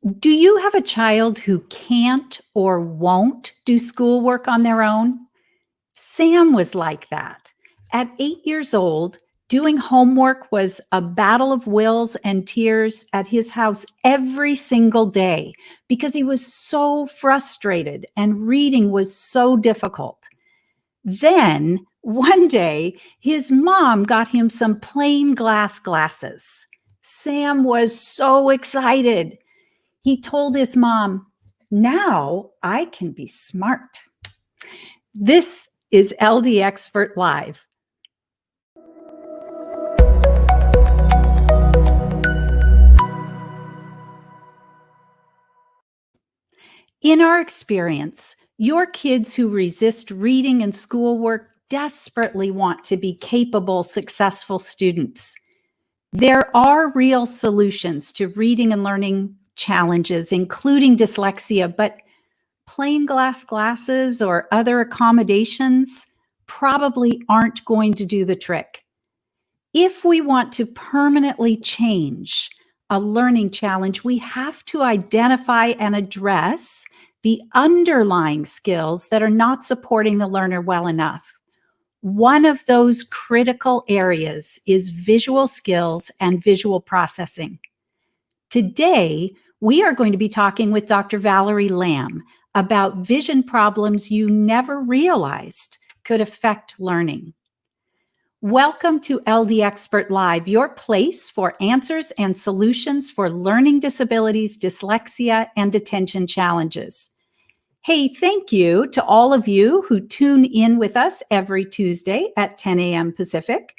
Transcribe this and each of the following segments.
Do you have a child who can't or won't do schoolwork on their own? Sam was like that. At 8 years old, doing homework was a battle of wills and tears at his house every single day because he was so frustrated and reading was so difficult. Then, one day, his mom got him some plain glass glasses. Sam was so excited. He told his mom, "Now I can be smart." This is LD Expert Live. In our experience, your kids who resist reading and schoolwork desperately want to be capable, successful students. There are real solutions to reading and learning challenges, including dyslexia, but plain glass glasses or other accommodations probably aren't going to do the trick. If we want to permanently change a learning challenge, we have to identify and address the underlying skills that are not supporting the learner well enough. One of those critical areas is visual skills and visual processing. Today, we are going to be talking with Dr. Valerie Lam about vision problems you never realized could affect learning. Welcome to LD Expert Live, your place for answers and solutions for learning disabilities, dyslexia, and attention challenges. Hey, thank you to all of you who tune in with us every Tuesday at 10 a.m. Pacific,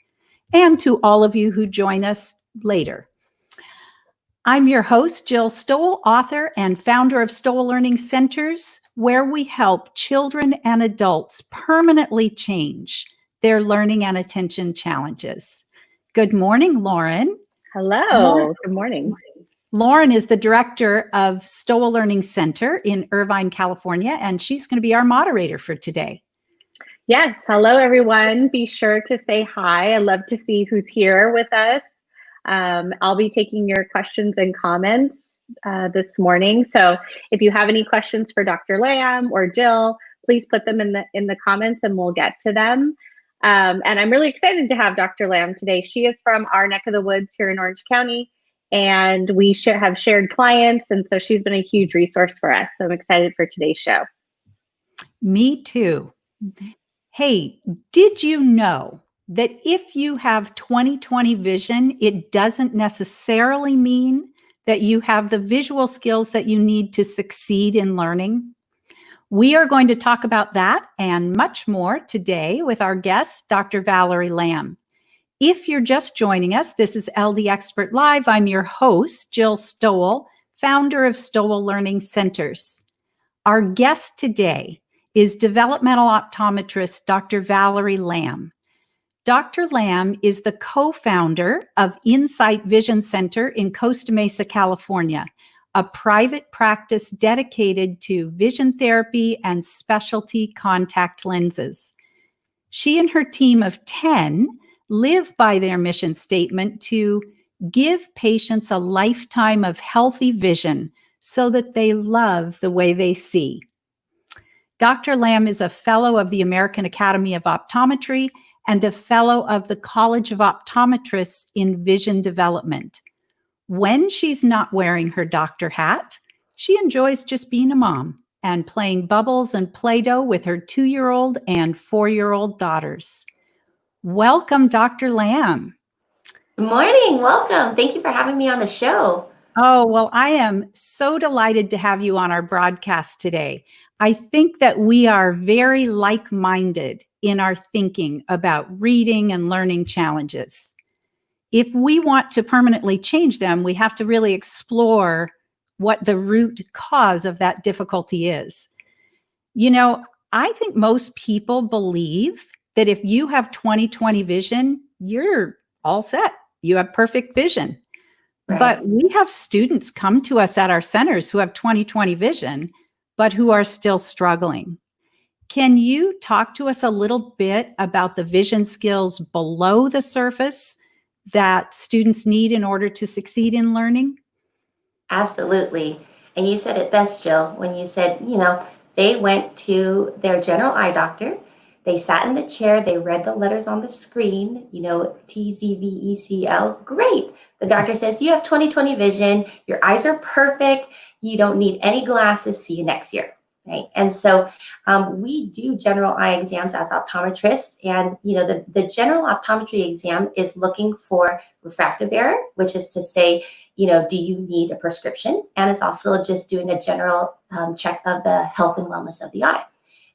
and to all of you who join us later. I'm your host, Jill Stowell, author and founder of Stowell Learning Centers, where we help children and adults permanently change their learning and attention challenges. Good morning, Lauren. Hello, good morning. Lauren is the director of Stowell Learning Center in Irvine, California, and she's going to be our moderator for today. Yes, hello everyone. Be sure to say hi. I love to see who's here with us. I'll be taking your questions and comments this morning. So if you have any questions for Dr. Lam or Jill, please put them in the comments and we'll get to them. And I'm really excited to have Dr. Lam today. She is from our neck of the woods here in Orange County, and we have shared clients, and so she's been a huge resource for us. So I'm excited for today's show. Me too. Hey, did you know that if you have 20/20 vision, it doesn't necessarily mean that you have the visual skills that you need to succeed in learning? We are going to talk about that and much more today with our guest, Dr. Valerie Lam. If you're just joining us, this is LD Expert Live. I'm your host, Jill Stowell, founder of Stowell Learning Centers. Our guest today is developmental optometrist Dr. Valerie Lam. Dr. Lam is the co-founder of Insight Vision Center in Costa Mesa, California, a private practice dedicated to vision therapy and specialty contact lenses. She and her team of 10 live by their mission statement to give patients a lifetime of healthy vision so that they love the way they see. Dr. Lam is a fellow of the American Academy of Optometry and a fellow of the College of Optometrists in Vision Development. When she's not wearing her doctor hat, she enjoys just being a mom and playing bubbles and Play-Doh with her 2-year-old and 4-year-old daughters. Welcome, Dr. Lam. Good morning. Welcome. Thank you for having me on the show. Oh, well, I am so delighted to have you on our broadcast today. I think that we are very like-minded in our thinking about reading and learning challenges. If we want to permanently change them, we have to really explore what the root cause of that difficulty is. You know, I think most people believe that if you have 20/20 vision, you're all set. You have perfect vision. Right. But we have students come to us at our centers who have 20/20 vision, but who are still struggling. Can you talk to us a little bit about the vision skills below the surface that students need in order to succeed in learning? Absolutely. And you said it best, Jill, when you said, they went to their general eye doctor. They sat in the chair. They read the letters on the screen, TZVECL. Great. The doctor says, you have 20/20 vision. Your eyes are perfect. You don't need any glasses. See you next year. Right. And so we do general eye exams as optometrists. And, the general optometry exam is looking for refractive error, which is to say, do you need a prescription? And it's also just doing a general check of the health and wellness of the eye.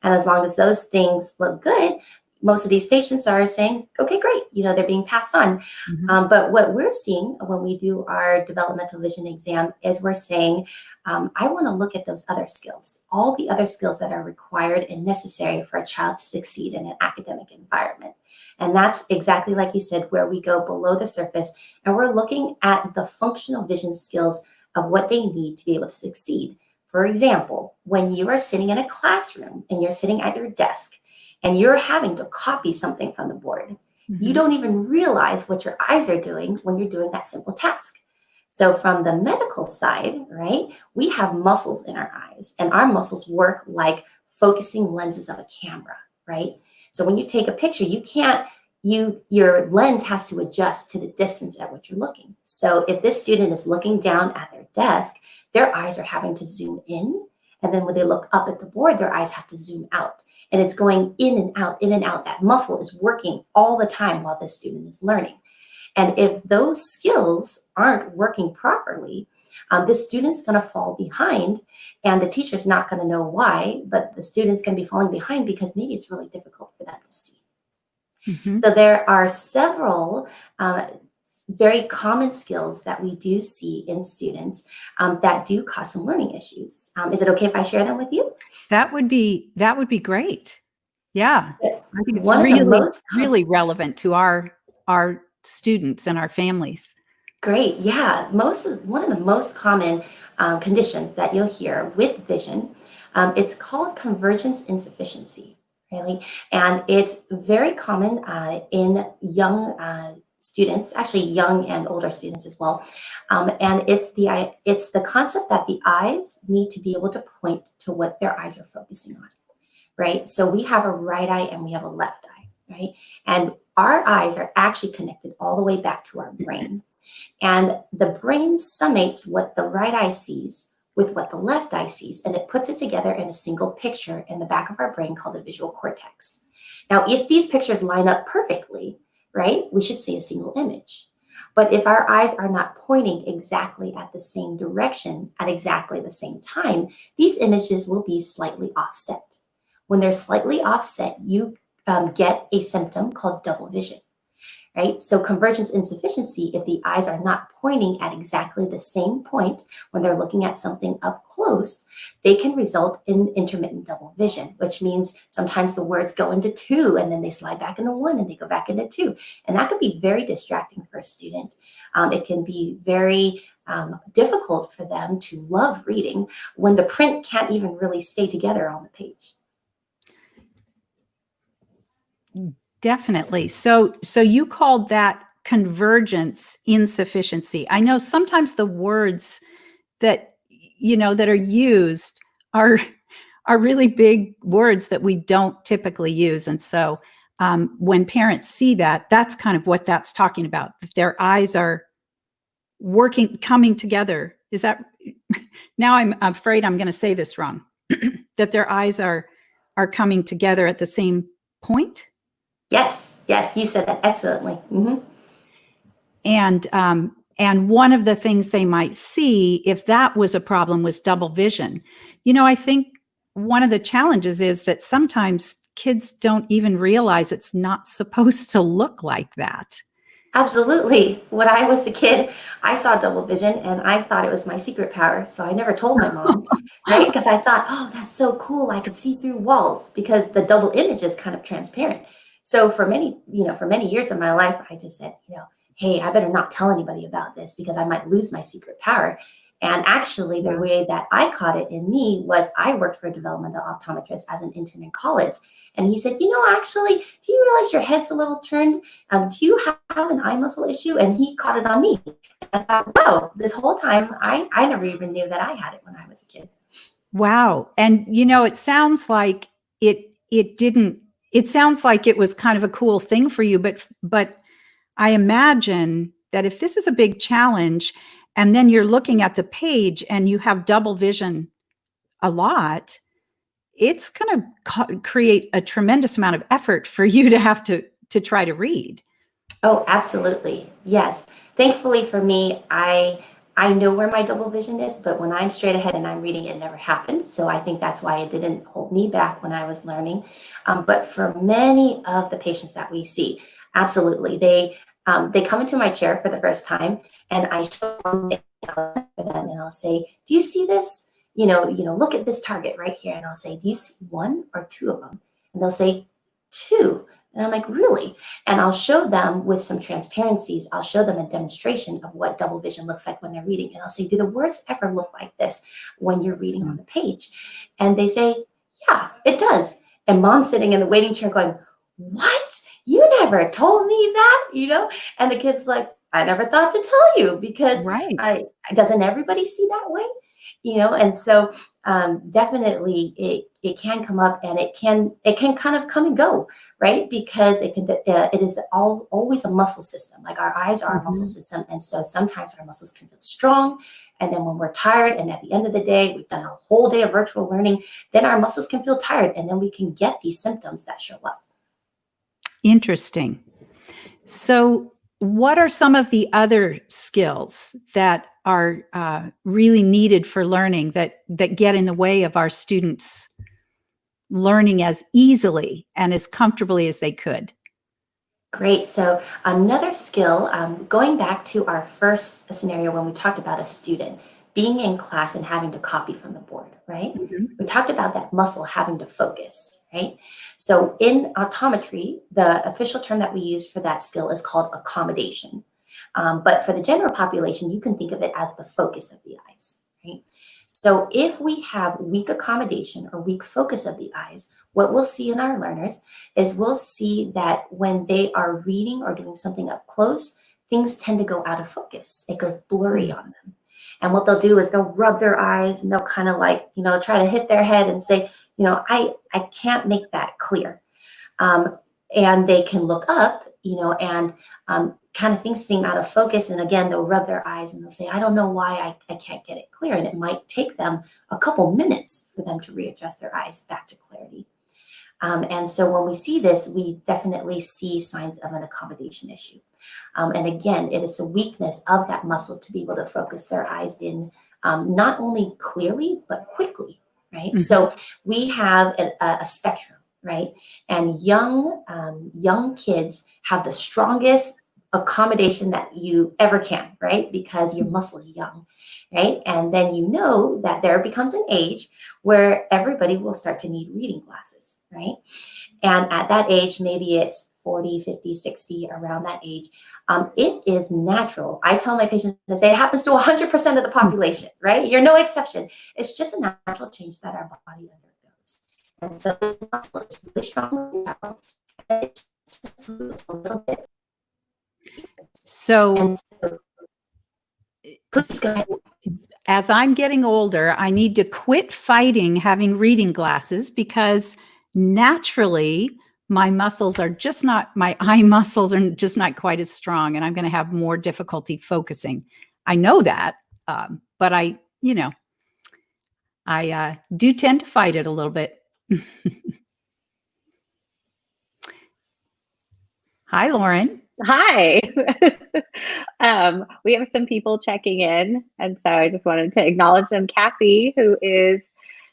And as long as those things look good, most of these patients are saying, okay, great, they're being passed on. Mhm. But what we're seeing when we do our developmental vision exam is we're saying, I want to look at those other skills, all the other skills that are required and necessary for a child to succeed in an academic environment. And that's exactly like you said, where we go below the surface and we're looking at the functional vision skills of what they need to be able to succeed. For example, when you are sitting in a classroom and you're sitting at your desk and you're having to copy something from the board, you Mhm. don't even realize what your eyes are doing when you're doing that simple task. So from the medical side, right, we have muscles in our eyes and our muscles work like focusing lenses of a camera, right? So when you take a picture, your lens has to adjust to the distance at which you're looking. So if this student is looking down at their desk, their eyes are having to zoom in. And then when they look up at the board, their eyes have to zoom out. And it's going in and out, in and out. That muscle is working all the time while the student is learning. And if those skills aren't working properly, the student's going to fall behind and the teacher's not going to know why, but the student's going to be falling behind because maybe it's really difficult for them to see. Mhm. So there are several very common skills that we do see in students that do cause some learning issues. Is it okay if I share them with you? That would be great. Yeah. I think it's One of the really, most really relevant to our students and our families. Great. Yeah. One of the most common conditions that you'll hear with vision, it's called convergence insufficiency, really. And it's very common in young students, actually young and older students as well. And it's the concept that the eyes need to be able to point to what their eyes are focusing on, right? So we have a right eye and we have a left eye, right? And our eyes are actually connected all the way back to our brain. And the brain summates what the right eye sees with what the left eye sees, and it puts it together in a single picture in the back of our brain called the visual cortex. Now, if these pictures line up perfectly, right, we should see a single image. But if our eyes are not pointing exactly at the same direction at exactly the same time, these images will be slightly offset. When they're slightly offset, you get a symptom called double vision. Right? So convergence insufficiency, if the eyes are not pointing at exactly the same point when they're looking at something up close, they can result in intermittent double vision, which means sometimes the words go into two and then they slide back into one and they go back into two. And that can be very distracting for a student. It can be very difficult for them to love reading when the print can't even really stay together on the page. Definitely. So you called that convergence insufficiency. I know sometimes the words that that are used are really big words that we don't typically use, and so when parents see that, that's kind of what that's talking about. That their eyes are coming together. Is that now? I'm afraid I'm going to say this wrong. That their eyes are coming together at the same point. Yes, you said that excellently. Mm-hmm. And one of the things they might see if that was a problem was double vision. I think one of the challenges is that sometimes kids don't even realize it's not supposed to look like that. Absolutely. When I was a kid, I saw double vision and I thought it was my secret power. So I never told my mom, right? Because I thought, oh, that's so cool. I could see through walls because the double image is kind of transparent. So for many years of my life, I just said, hey, I better not tell anybody about this because I might lose my secret power. And actually, the Yeah. way that I caught it in me was I worked for a developmental optometrist as an intern in college. And he said, actually, do you realize your head's a little turned? Do you have an eye muscle issue? And he caught it on me. And I thought, wow, this whole time, I never even knew that I had it when I was a kid. Wow. And, it sounds like it sounds like it was kind of a cool thing for you, but I imagine that if this is a big challenge and then you're looking at the page and you have double vision a lot, it's going to create a tremendous amount of effort for you to have to try to read. Oh, absolutely. Yes. Thankfully for me, I know where my double vision is, but when I'm straight ahead and I'm reading, it never happened. So I think that's why it didn't hold me back when I was learning. But for many of the patients that we see, absolutely, they come into my chair for the first time, and I show them for them, and I'll say, "Do you see this? Look at this target right here." And I'll say, "Do you see one or two of them?" And they'll say, "Two." And I'm like, "Really?" And I'll show them with some transparencies. I'll show them a demonstration of what double vision looks like when they're reading. And I'll say, "Do the words ever look like this when you're reading on the page?" And they say, "Yeah, it does." And Mom's sitting in the waiting chair going, "What? You never told me that?" And the kid's like, "I never thought to tell you because Right. doesn't everybody see that way?" And so definitely it can come up, and it can kind of come and go, right? Because it is always a muscle system. Like our eyes are a muscle system, and so sometimes our muscles can feel strong, and then when we're tired, and at the end of the day we've done a whole day of virtual learning, then our muscles can feel tired, and then we can get these symptoms that show up. Interesting. So, what are some of the other skills that are really needed for learning that get in the way of our students learning as easily and as comfortably as they could? Great. So another skill, going back to our first scenario when we talked about a student being in class and having to copy from the board, right? We talked about that muscle having to focus, right? So in optometry, the official term that we use for that skill is called accommodation. But for the general population, you can think of it as the focus of the eyes, right? So if we have weak accommodation or weak focus of the eyes, what we'll see in our learners is we'll see that when they are reading or doing something up close, things tend to go out of focus. It goes blurry on them. And what they'll do is they'll rub their eyes and they'll kind of like, try to hit their head and say, I can't make that clear. And they can look up, and kind of things seem out of focus. And again, they'll rub their eyes and they'll say, "I don't know why I can't get it clear." And it might take them a couple minutes for them to readjust their eyes back to clarity. And so when we see this, we definitely see signs of an accommodation issue. And again, it is a weakness of that muscle to be able to focus their eyes in not only clearly, but quickly, right? So we have a spectrum, right? And young kids have the strongest accommodation that you ever can, right? Because your muscle is young, right? And then that there becomes an age where everybody will start to need reading glasses, right? And at that age, maybe it's 40, 50, 60, around that age, it is natural. I tell my patients, I say it happens to 100% of the population, right? You're no exception. It's just a natural change that our body undergoes. And so this muscle is really strong now. It just loses a little bit. So as I'm getting older, I need to quit fighting having reading glasses because naturally my eye muscles are just not quite as strong, and I'm going to have more difficulty focusing. I know that, but I do tend to fight it a little bit. Hi, Lauren. Hi. We have some people checking in, and so I just wanted to acknowledge them. Kathy,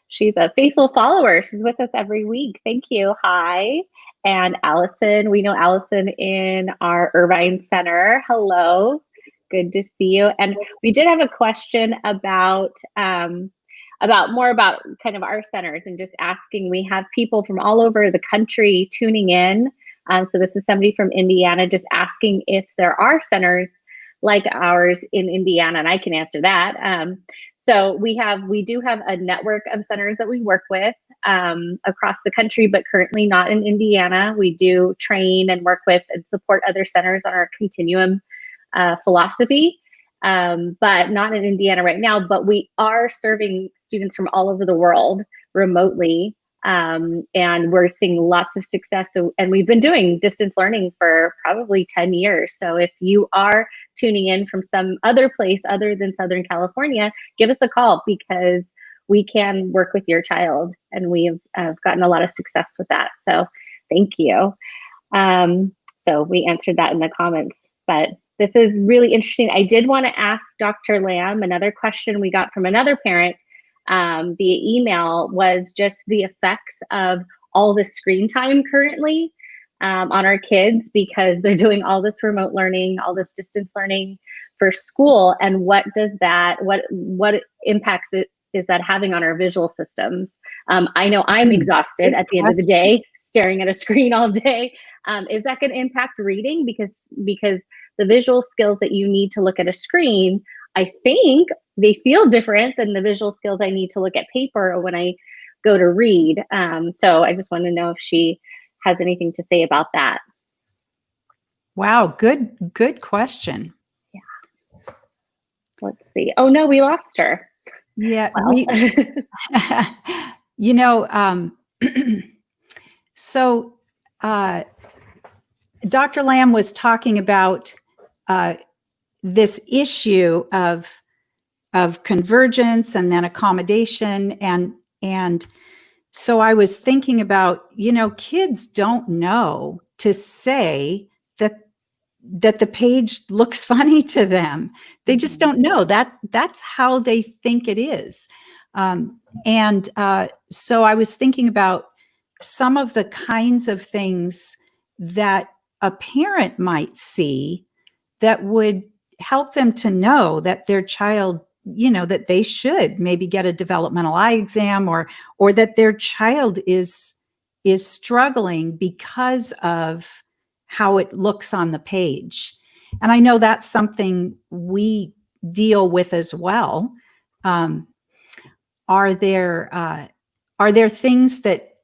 she's a faithful follower. She's with us every week. Thank you. Hi. And Allison, we know Allison in our Irvine Center. Hello. Good to see you. And we did have a question about kind of our centers, and just asking. We have people from all over the country tuning in. So this is somebody from Indiana just asking if there are centers like ours in Indiana, and I can answer that. So we do have a network of centers that we work with across the country, but currently not in Indiana. We do train and work with and support other centers on our continuum philosophy, but not in Indiana right now. But we are serving students from all over the world remotely. And we're seeing lots of success. So, and we've been doing distance learning for probably 10 years. So if you are tuning in from some other place other than Southern California, give us a call, because we can work with your child, and we have gotten a lot of success with that. So thank you. So we answered that in the comments, but this is really interesting. I did want to ask Dr. Lam another question we got from another parent via email, was just the effects of all the screen time currently on our kids, because they're doing all this remote learning, all this distance learning for school, and what impacts is that having on our visual systems? I know I'm exhausted at the end of the day, staring at a screen all day. Is that going to impact reading? Because the visual skills that you need to look at a screen, I think they feel different than the visual skills I need to look at paper or when I go to read. So I just want to know if she has anything to say about that. Wow, good question. Yeah. Let's see. Oh no, we lost her. Yeah, well. You know, so Dr. Lam was talking about this issue of convergence and then accommodation, and so I was thinking about, kids don't know to say that the page looks funny to them. They just don't know that. That's how they think it is. So I was thinking about some of the kinds of things that a parent might see that would help them to know that their child, that they should maybe get a developmental eye exam, or that their child is struggling because of how it looks on the page. And I know that's something we deal with as well. Are there things that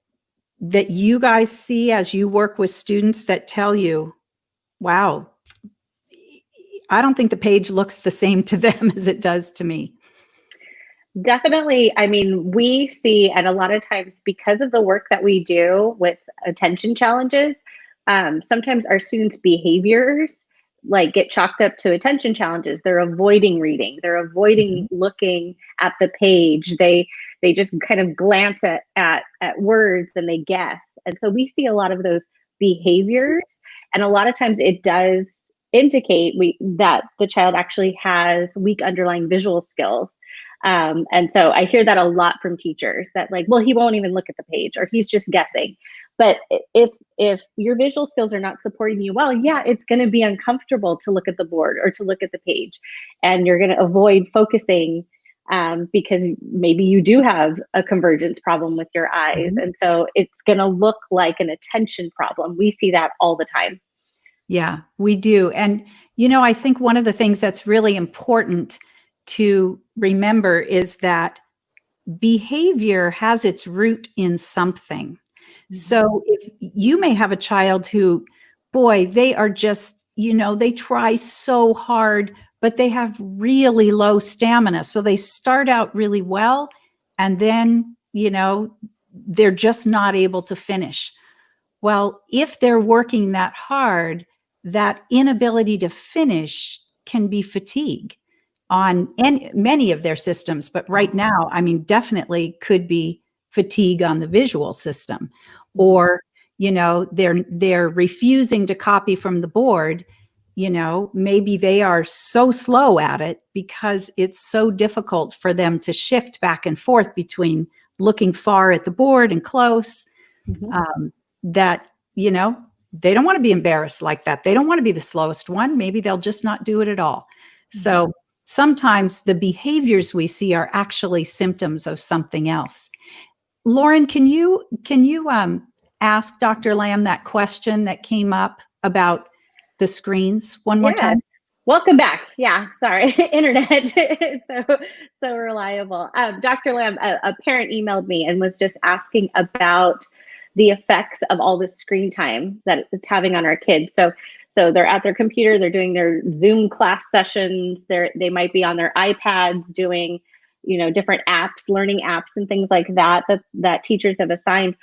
you guys see as you work with students that tell you, wow, I don't think the page looks the same to them as it does to me? Definitely. I mean, we see, and a lot of times because of the work that we do with attention challenges, sometimes our students' behaviors like get chalked up to attention challenges. They're avoiding reading. They're avoiding looking at the page. They just kind of glance at words and they guess. And so we see a lot of those behaviors, and a lot of times it does indicate that the child actually has weak underlying visual skills. And so I hear that a lot from teachers, that like, well, he won't even look at the page, or he's just guessing. But if your visual skills are not supporting you well, yeah, it's going to be uncomfortable to look at the board or to look at the page, and you're going to avoid focusing because maybe you do have a convergence problem with your eyes. And so it's going to look like an attention problem. We see that all the time. Yeah, we do. And, I think one of the things that's really important to remember is that behavior has its root in something. So if you may have a child who, boy, they are just, they try so hard, but they have really low stamina. So they start out really well, and then, they're just not able to finish. Well, if they're working that hard, that inability to finish can be fatigue on many of their systems. But right now, I mean, definitely could be fatigue on the visual system, or, they're refusing to copy from the board. Maybe they are so slow at it because it's so difficult for them to shift back and forth between looking far at the board and close, that, they don't want to be embarrassed like that. They don't want to be the slowest one. Maybe they'll just not do it at all. So sometimes the behaviors we see are actually symptoms of something else. Lauren, can you ask Dr. Lam that question that came up about the screens one more time? Welcome back. Yeah, sorry, internet. It's so reliable. Dr. Lam, a parent emailed me and was just asking about the effects of all this screen time that it's having on our kids. So they're at their computer, they're doing their Zoom class sessions, they might be on their iPads doing, different apps, learning apps and things like that teachers have assigned.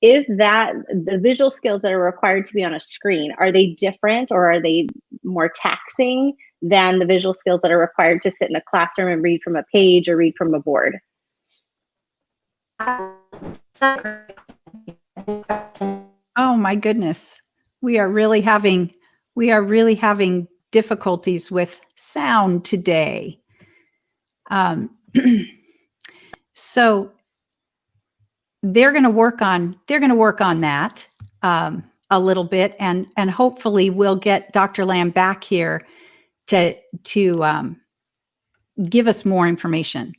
Is that the visual skills that are required to be on a screen, are they different or are they more taxing than the visual skills that are required to sit in a classroom and read from a page or read from a board? Oh my goodness. We are really having difficulties with sound today. So they're going to work on that a little bit, and hopefully we'll get Dr. Lam back here to give us more information,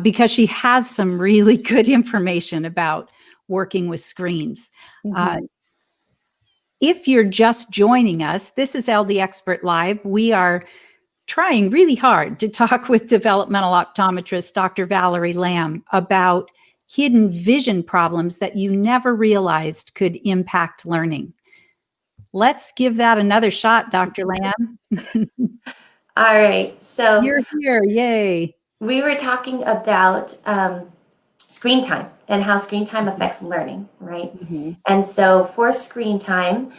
because she has some really good information about working with screens. Mm-hmm. If you're just joining us, this is LD Expert Live. We are trying really hard to talk with developmental optometrist Dr. Valerie Lam about hidden vision problems that you never realized could impact learning. Let's give that another shot, Dr. Lam. All right, so You're here, yay. we were talking about screen time and how screen time affects learning, right? Mm-hmm. And so for screen time,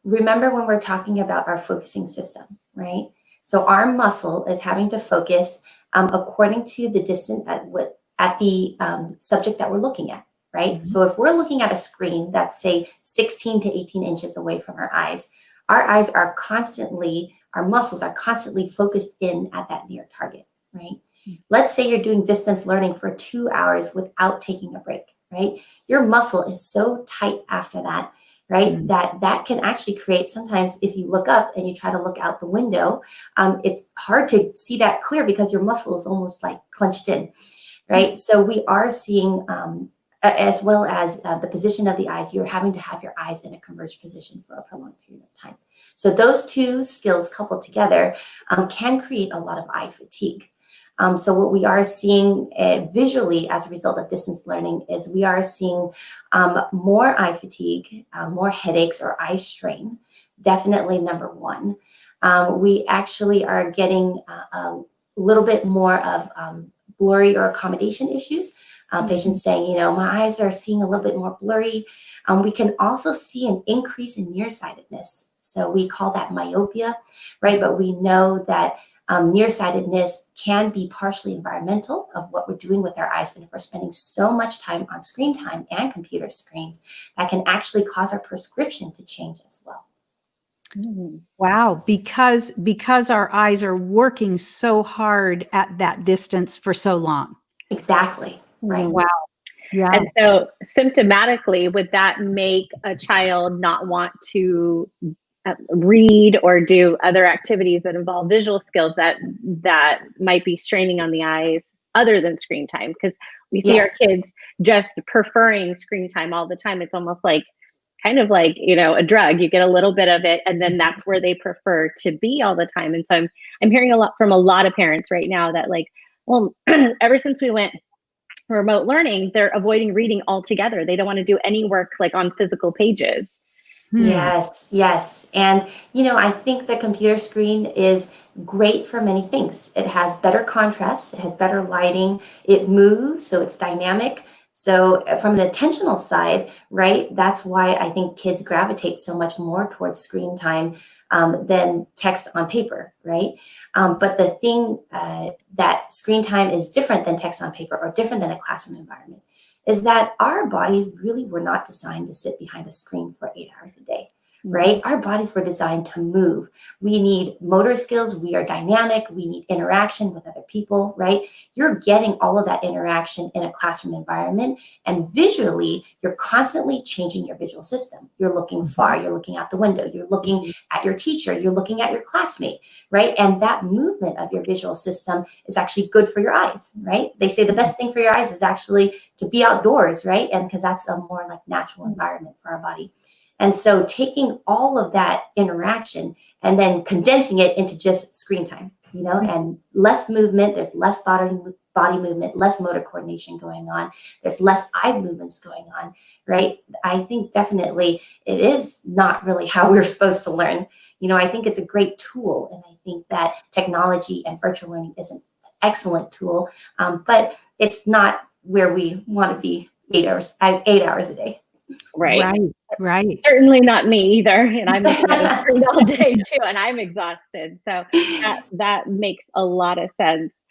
remember when we're talking about our focusing system, right? So our muscle is having to focus according to the distance at the subject that we're looking at, right? Mm-hmm. So if we're looking at a screen that's say 16 to 18 inches away from our eyes our muscles are constantly focused in at that near target, right? Mm-hmm. Let's say you're doing distance learning for 2 hours without taking a break, right? Your muscle is so tight after that, right? Mm-hmm. That can actually create, sometimes if you look up and you try to look out the window, it's hard to see that clear because your muscle is almost like clenched in, right? Mm-hmm. So we are seeing, as well as the position of the eyes, you're having to have your eyes in a converged position for a prolonged period of time. So those two skills coupled together can create a lot of eye fatigue. So what we are seeing visually as a result of distance learning is we are seeing more eye fatigue, more headaches or eye strain, definitely number one. We actually are getting a little bit more of blurry or accommodation issues. Patients saying, my eyes are seeing a little bit more blurry. We can also see an increase in nearsightedness. So we call that myopia, right? But we know that nearsightedness can be partially environmental of what we're doing with our eyes. And if we're spending so much time on screen time and computer screens, that can actually cause our prescription to change as well. Wow, because our eyes are working so hard at that distance for so long. Exactly. Right. Wow. Yeah. And so symptomatically, would that make a child not want to read or do other activities that involve visual skills that might be straining on the eyes other than screen time? Because we see our kids just preferring screen time all the time. It's almost like kind of like, a drug. You get a little bit of it and then that's where they prefer to be all the time. And so I'm hearing a lot from a lot of parents right now that well, ever since we went remote learning, they're avoiding reading altogether. They don't want to do any work on physical pages. Yes. And, I think the computer screen is great for many things. It has better contrast, it has better lighting, it moves, so it's dynamic. So from an attentional side, right, that's why I think kids gravitate so much more towards screen time than text on paper, right? But the thing that screen time is different than text on paper or different than a classroom environment is that our bodies really were not designed to sit behind a screen for 8 hours a day, right? Our bodies were designed to move. We need motor skills. We are dynamic. We need interaction with other people, right? You're getting all of that interaction in a classroom environment. And visually, you're constantly changing your visual system. You're looking far. You're looking out the window. You're looking at your teacher. You're looking at your classmate, right? And that movement of your visual system is actually good for your eyes, right? They say the best thing for your eyes is actually to be outdoors, right? And because that's a more natural environment for our body. And so taking all of that interaction and then condensing it into just screen time, you know, and less movement, there's less body movement, less motor coordination going on, there's less eye movements going on, right? I think definitely it is not really how we're supposed to learn. You know, I think it's a great tool, and I think that technology and virtual learning is an excellent tool, but it's not where we want to be 8 hours a day. Right. Right. Certainly not me either. And I'm looking at a screen all day too, and I'm exhausted. So that makes a lot of sense.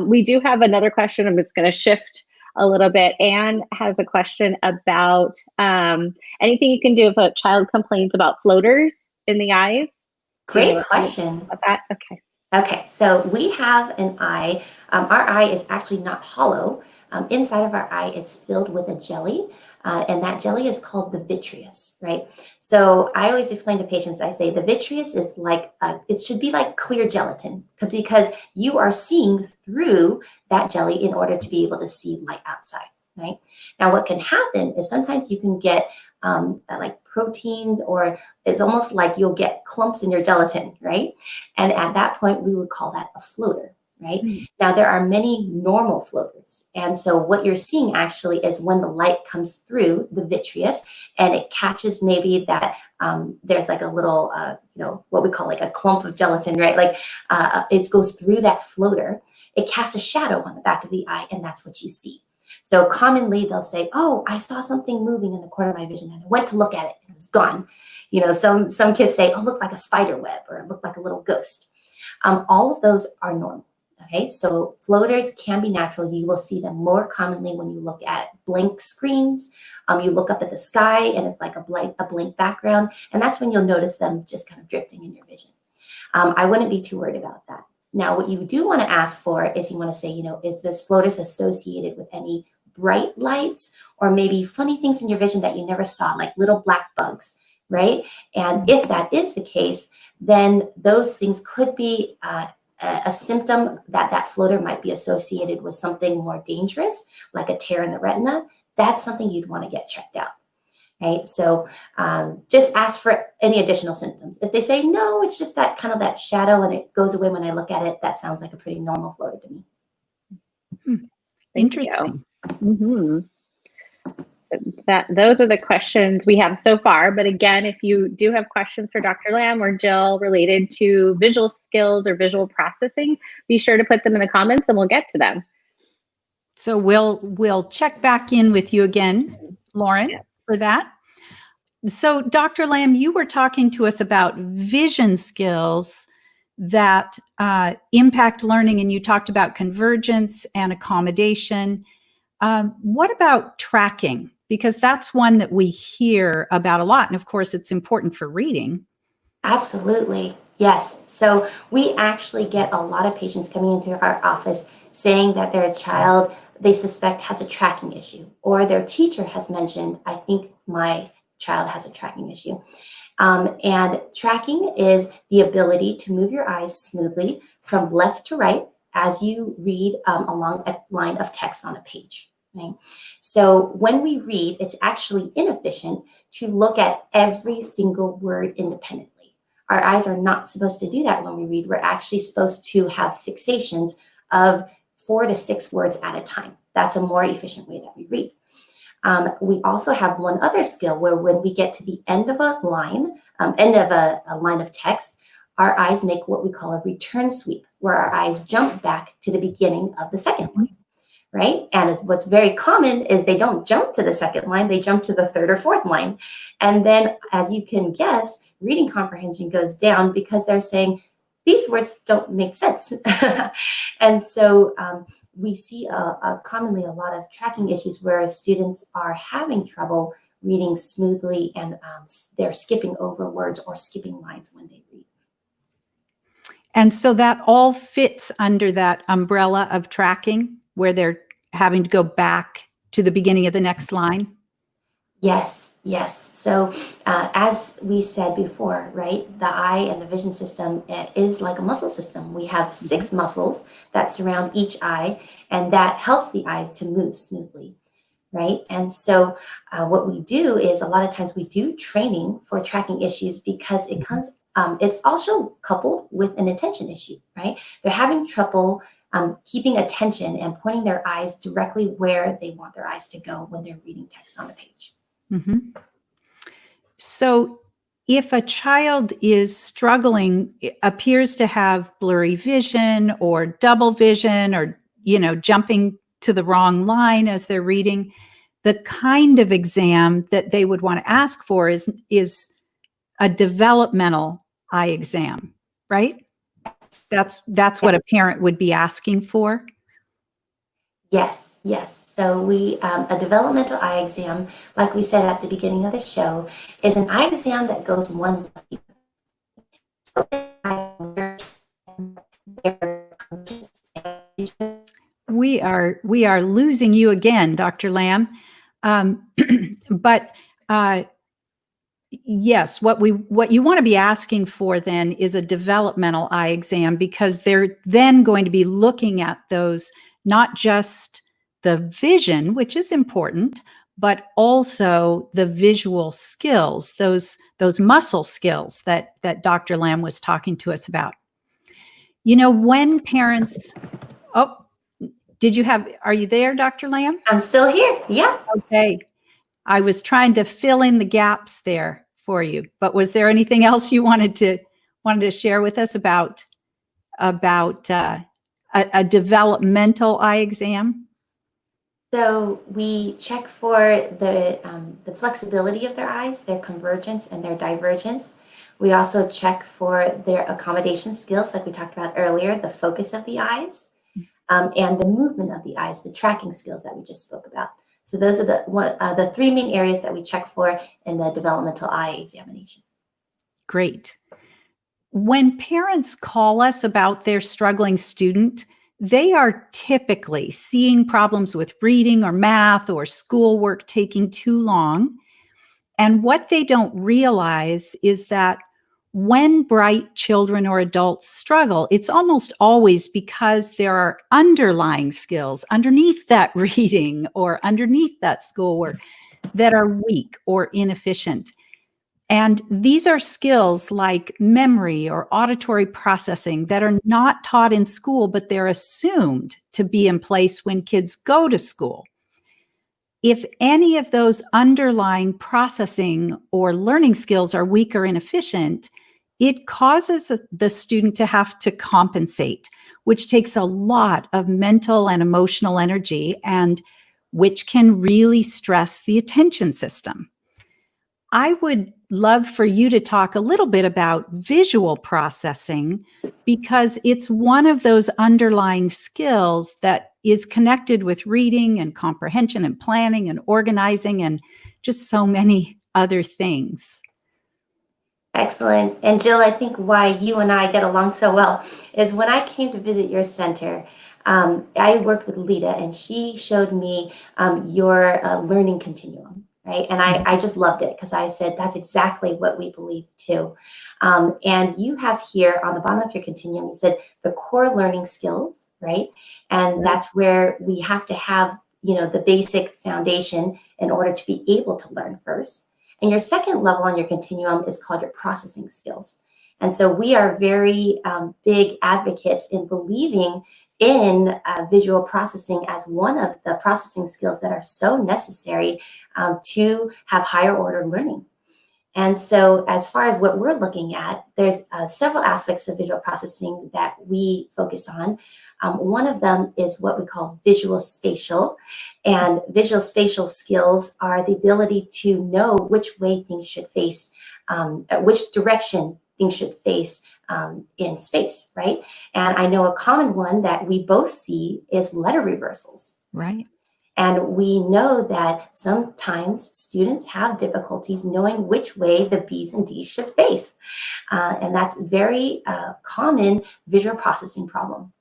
We do have another question. I'm just going to shift a little bit. Anne has a question about anything you can do if a child complains about floaters in the eyes. Great question. About that? Okay. Okay, so we have an eye. Our eye is actually not hollow. Inside of our eye, it's filled with a jelly, and that jelly is called the vitreous, right? So I always explain to patients, I say the vitreous is like, it should be like clear gelatin, because you are seeing through that jelly in order to be able to see light outside, right? Now, what can happen is sometimes you can get like proteins, or it's almost like you'll get clumps in your gelatin, right? And at that point, we would call that a floater, right? Mm-hmm. Now, there are many normal floaters. And so what you're seeing actually is when the light comes through the vitreous and it catches maybe that there's like a little, what we call like a clump of gelatin, right? Like it goes through that floater, it casts a shadow on the back of the eye, and that's what you see. So commonly they'll say, oh, I saw something moving in the corner of my vision and I went to look at it and it was gone. You know, some kids say, oh, it looked like a spider web, or it looked like a little ghost. All of those are normal. Okay, so floaters can be natural. You will see them more commonly when you look at blank screens. You look up at the sky and it's like a blank background. And that's when you'll notice them just kind of drifting in your vision. I wouldn't be too worried about that. Now, what you do want to ask for is you want to say, you know, is this floaters associated with any bright lights or maybe funny things in your vision that you never saw, like little black bugs, right? And if that is the case, then those things could be a symptom that that floater might be associated with something more dangerous, like a tear in the retina. That's something you'd want to get checked out. Right. So just ask for any additional symptoms. If they say, no, it's just that kind of that shadow and it goes away when I look at it, that sounds like a pretty normal floater to me. Interesting. Mm-hmm. So those are the questions we have so far. But again, if you do have questions for Dr. Lam or Jill related to visual skills or visual processing, be sure to put them in the comments and we'll get to them. So we'll check back in with you again, Lauren, for that. So Dr. Lam, you were talking to us about vision skills that impact learning, and you talked about convergence and accommodation. What about tracking? Because that's one that we hear about a lot. And of course, it's important for reading. Absolutely. Yes. So we actually get a lot of patients coming into our office saying that their child, they suspect, has a tracking issue, or their teacher has mentioned, I think my child has a tracking issue. And tracking is the ability to move your eyes smoothly from left to right as you read along a line of text on a page. Right? So when we read, it's actually inefficient to look at every single word independently. Our eyes are not supposed to do that when we read. We're actually supposed to have fixations of 4 to 6 words at a time. That's a more efficient way that we read. We also have one other skill where when we get to the end of a line, a line of text, our eyes make what we call a return sweep, where our eyes jump back to the beginning of the second line, right? And what's very common is they don't jump to the second line, they jump to the third or fourth line. And then, as you can guess, reading comprehension goes down because they're saying, these words don't make sense. And so we see commonly a lot of tracking issues where students are having trouble reading smoothly, and they're skipping over words or skipping lines when they read. And so that all fits under that umbrella of tracking, where they're having to go back to the beginning of the next line? Yes, yes. So as we said before, right, the eye and the vision system is like a muscle system. We have 6 muscles that surround each eye, and that helps the eyes to move smoothly, right? And so what we do is a lot of times we do training for tracking issues because it comes, it's also coupled with an attention issue, right? They're having trouble keeping attention and pointing their eyes directly where they want their eyes to go when they're reading text on a page. Mm-hmm. So if a child is struggling, appears to have blurry vision or double vision or, jumping to the wrong line as they're reading, the kind of exam that they would want to ask for is a developmental eye exam, right? That's what a parent would be asking for. Yes, yes. So a developmental eye exam, like we said at the beginning of the show, is an eye exam that goes one level. We are losing you again, Dr. Lam. But yes, what you want to be asking for then is a developmental eye exam, because they're then going to be looking at those, not just the vision, which is important, but also the visual skills, those muscle skills that Dr. Lam was talking to us about. When parents, are you there, Dr. Lam? I'm still here. Yeah. Okay. I was trying to fill in the gaps there for you, but was there anything else you wanted to share with us about a developmental eye exam? So we check for the flexibility of their eyes, their convergence and their divergence. We also check for their accommodation skills, like we talked about earlier, the focus of the eyes, and the movement of the eyes, the tracking skills that we just spoke about. So those are the three main areas that we check for in the developmental eye examination. Great. When parents call us about their struggling student, they are typically seeing problems with reading or math or schoolwork taking too long. And what they don't realize is that when bright children or adults struggle, it's almost always because there are underlying skills underneath that reading or underneath that schoolwork that are weak or inefficient. And these are skills like memory or auditory processing that are not taught in school, but they're assumed to be in place when kids go to school. If any of those underlying processing or learning skills are weak or inefficient, it causes the student to have to compensate, which takes a lot of mental and emotional energy, and which can really stress the attention system. I would love for you to talk a little bit about visual processing, because it's one of those underlying skills that is connected with reading and comprehension and planning and organizing and just so many other things. Excellent. And Jill, I think why you and I get along so well is when I came to visit your center, I worked with Lita, and she showed me your learning continuum, right? And I just loved it, because I said, that's exactly what we believe too. And you have here on the bottom of your continuum, you said the core learning skills, right? And that's where we have to have, the basic foundation in order to be able to learn first. And your second level on your continuum is called your processing skills. And so we are very big advocates in believing in visual processing as one of the processing skills that are so necessary to have higher order learning. And so as far as what we're looking at, there's several aspects of visual processing that we focus on. One of them is what we call visual spatial. And visual spatial skills are the ability to know which way things should face, which direction things should face in space, right? And I know a common one that we both see is letter reversals. Right. And we know that sometimes students have difficulties knowing which way the B's and D's should face. And that's very common visual processing problem.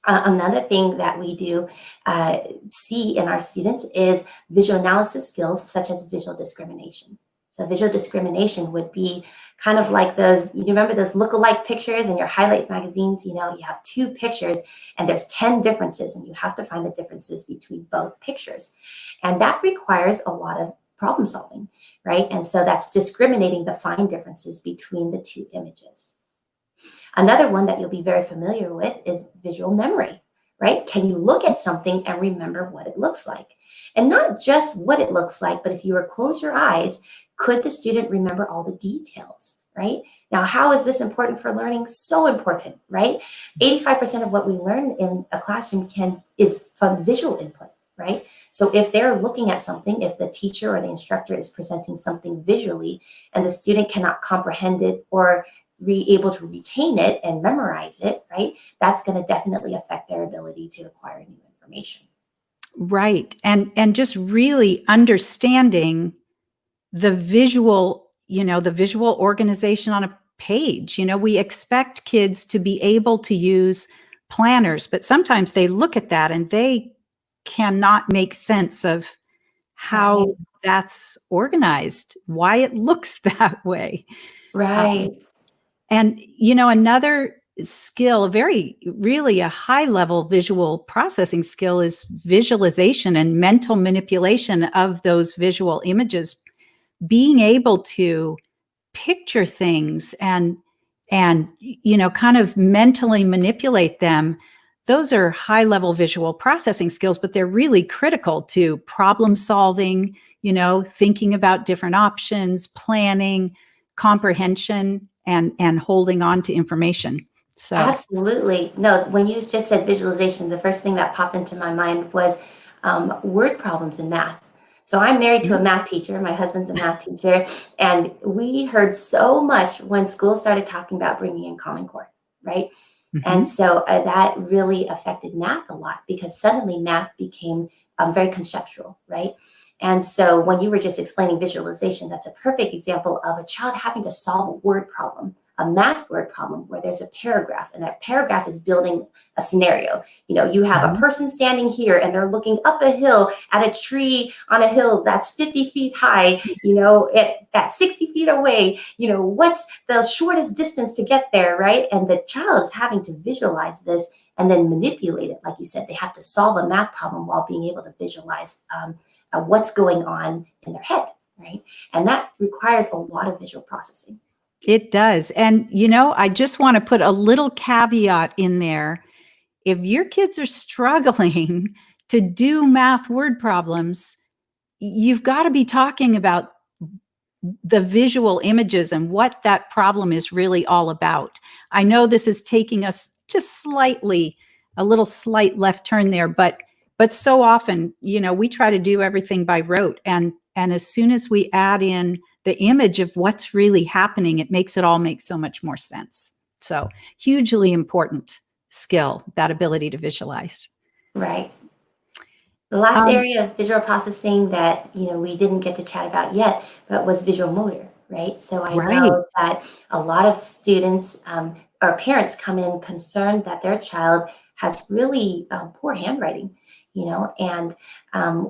Another thing that we do see in our students is visual analysis skills, such as visual discrimination. So visual discrimination would be kind of like those, you remember those look-alike pictures in your highlights magazines? You know, you have two pictures and there's 10 differences and you have to find the differences between both pictures. And that requires a lot of problem solving, right? And so that's discriminating the fine differences between the two images. Another one that you'll be very familiar with is visual memory, right? Can you look at something and remember what it looks like? And not just what it looks like, but if you were to close your eyes, could the student remember all the details, right? Now, how is this important for learning? So important, right? 85% of what we learn in a classroom is from visual input, right? So if they're looking at something, if the teacher or the instructor is presenting something visually and the student cannot comprehend it or be able to retain it and memorize it, right? That's going to definitely affect their ability to acquire new information. Right. And just really understanding the visual, the visual organization on a page. We expect kids to be able to use planners, but sometimes they look at that and they cannot make sense of how that's organized, why it looks that way. Right. And, another skill, really a high level visual processing skill is visualization and mental manipulation of those visual images, being able to picture things and kind of mentally manipulate them. Those are high level visual processing skills, but they're really critical to problem solving, thinking about different options, planning, comprehension, and holding on to information. So absolutely. No, when you just said visualization, the first thing that popped into my mind was word problems in math. So I'm married to a math teacher. My husband's a math teacher. And we heard so much when school started talking about bringing in Common Core, right? And so that really affected math a lot because suddenly math became very conceptual, right? And so when you were just explaining visualization, that's a perfect example of a child having to solve a word problem, a math word problem where there's a paragraph and that paragraph is building a scenario. You have a person standing here and they're looking up a hill at a tree on a hill that's 50 feet high, at 60 feet away, what's the shortest distance to get there, right? And the child is having to visualize this and then manipulate it. Like you said, they have to solve a math problem while being able to visualize what's going on in their head, right? And that requires a lot of visual processing. It does. And, I just want to put a little caveat in there. If your kids are struggling to do math word problems, you've got to be talking about the visual images and what that problem is really all about. I know this is taking us just a little slight left turn there, but so often, we try to do everything by rote. And as soon as we add in the image of what's really happening, it makes it all make so much more sense. So hugely important skill, that ability to visualize. Right. The last area of visual processing that, we didn't get to chat about yet, but was visual motor, right? So I know that a lot of students or parents come in concerned that their child has really poor handwriting, and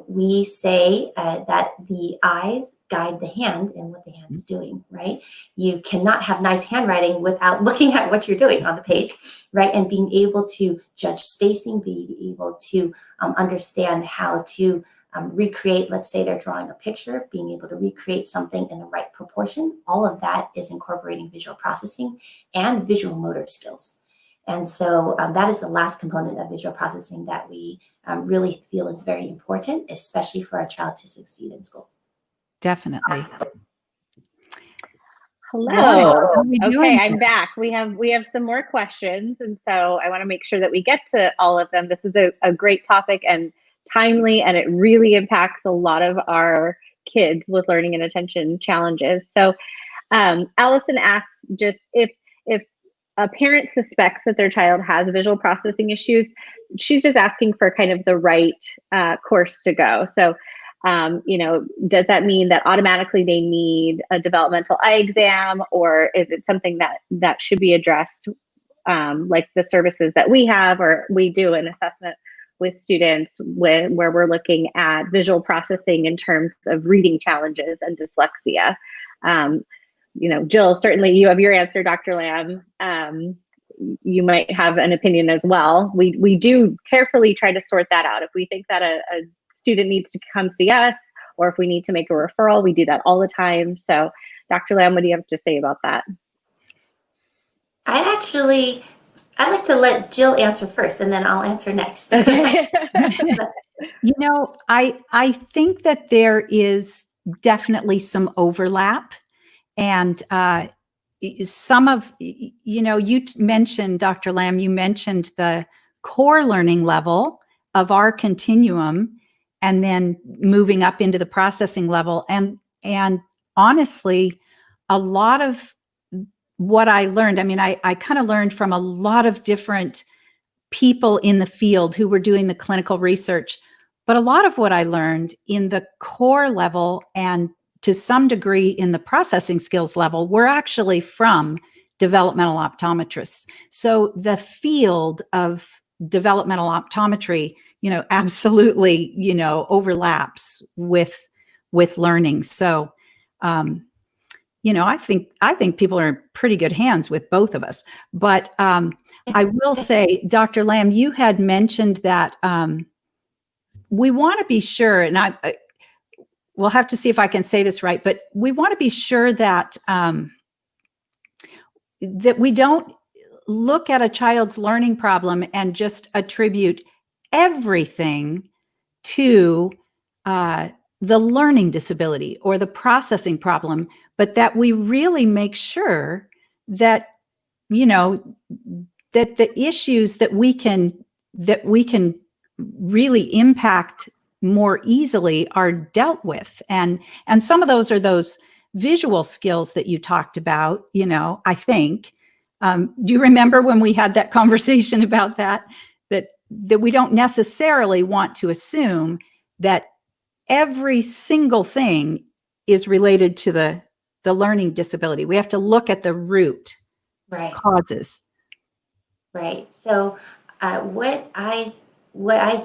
we say that the eyes guide the hand and what the hand's doing, right? You cannot have nice handwriting without looking at what you're doing on the page, right? And being able to judge spacing, being able to understand how to recreate, let's say they're drawing a picture, being able to recreate something in the right proportion. All of that is incorporating visual processing and visual motor skills. And so that is the last component of visual processing that we really feel is very important, especially for a child to succeed in school. Definitely. Hello. Okay, I'm back. We have some more questions, and so I want to make sure that we get to all of them. This is a great topic and timely, and it really impacts a lot of our kids with learning and attention challenges. So Allison asks just if a parent suspects that their child has visual processing issues, she's just asking for kind of the right course to go. So does that mean that automatically they need a developmental eye exam, or is it something that should be addressed like the services that we have, or we do an assessment with students where we're looking at visual processing in terms of reading challenges and dyslexia. Jill, certainly you have your answer, Dr. Lam. You might have an opinion as well. We do carefully try to sort that out. If we think that a student needs to come see us, or if we need to make a referral, we do that all the time. So Dr. Lam, what do you have to say about that? I'd like to let Jill answer first, and then I'll answer next. Okay. I think that there is definitely some overlap, and some of, you mentioned, Dr. Lam, you mentioned the core learning level of our continuum, and then moving up into the processing level. And honestly, a lot of what I learned, I kind of learned from a lot of different people in the field who were doing the clinical research, but a lot of what I learned in the core level and to some degree in the processing skills level were actually from developmental optometrists. So the field of developmental optometry, absolutely, overlaps with learning. So, I think people are in pretty good hands with both of us. But I will say, Dr. Lam, you had mentioned that we want to be sure, and we'll have to see if I can say this right, but we want to be sure that that we don't look at a child's learning problem and just attribute everything to the learning disability or the processing problem, but that we really make sure that, that the issues that we can really impact more easily are dealt with. And some of those are those visual skills that you talked about, I think. Do you remember when we had that conversation about that we don't necessarily want to assume that every single thing is related to the learning disability. We have to look at the root causes. Right. So what I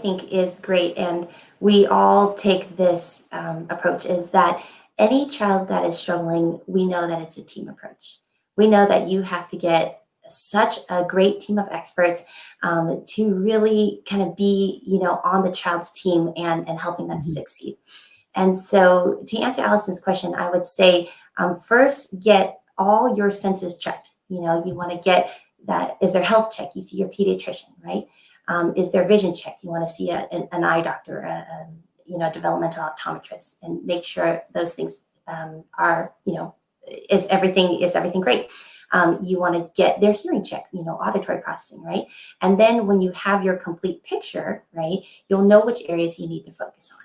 think is great, and we all take this approach, is that any child that is struggling, we know that it's a team approach. We know that you have to get such a great team of experts to really kind of be, on the child's team and helping them to succeed. And so to answer Allison's question, I would say first get all your senses checked. You want to get that. Is there health check? You see your pediatrician, right? Is there vision check? You want to see an eye doctor, a developmental optometrist, and make sure those things are, is everything great? You want to get their hearing check, auditory processing, right? And then when you have your complete picture, right, you'll know which areas you need to focus on.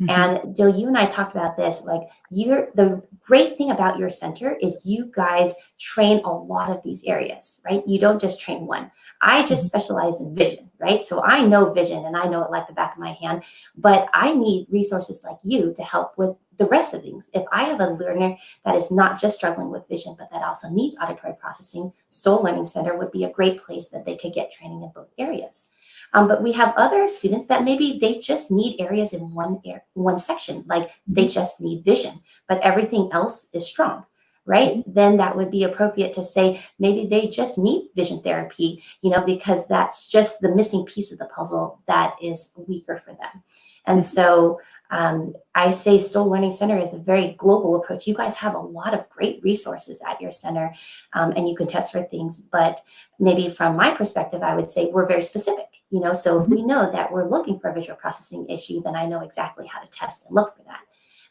And Jill, you and I talked about this, the great thing about your center is you guys train a lot of these areas, right? You don't just train one. I just specialize in vision, right? So I know vision and I know it like the back of my hand, but I need resources like you to help with the rest of things. If I have a learner that is not just struggling with vision, but that also needs auditory processing, Stowell Learning Center would be a great place that they could get training in both areas. But we have other students that maybe they just need areas in one section, like they just need vision, but everything else is strong, right? Then that would be appropriate to say maybe they just need vision therapy, because that's just the missing piece of the puzzle that is weaker for them. And so I say Stowell Learning Center is a very global approach. You guys have a lot of great resources at your center, and you can test for things. But maybe from my perspective, I would say we're very specific. So if we know that we're looking for a visual processing issue, then I know exactly how to test and look for that.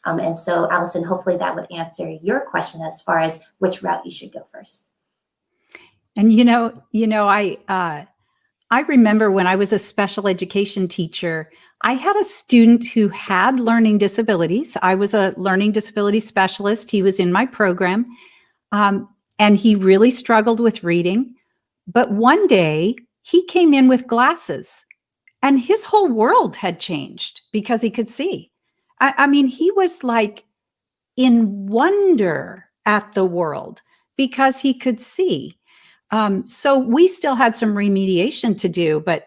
And so, Allison, hopefully that would answer your question as far as which route you should go first. And I remember when I was a special education teacher, I had a student who had learning disabilities. I was a learning disability specialist. He was in my program, and he really struggled with reading. But one day he came in with glasses and his whole world had changed because he could see. He was like in wonder at the world because he could see. So we still had some remediation to do, but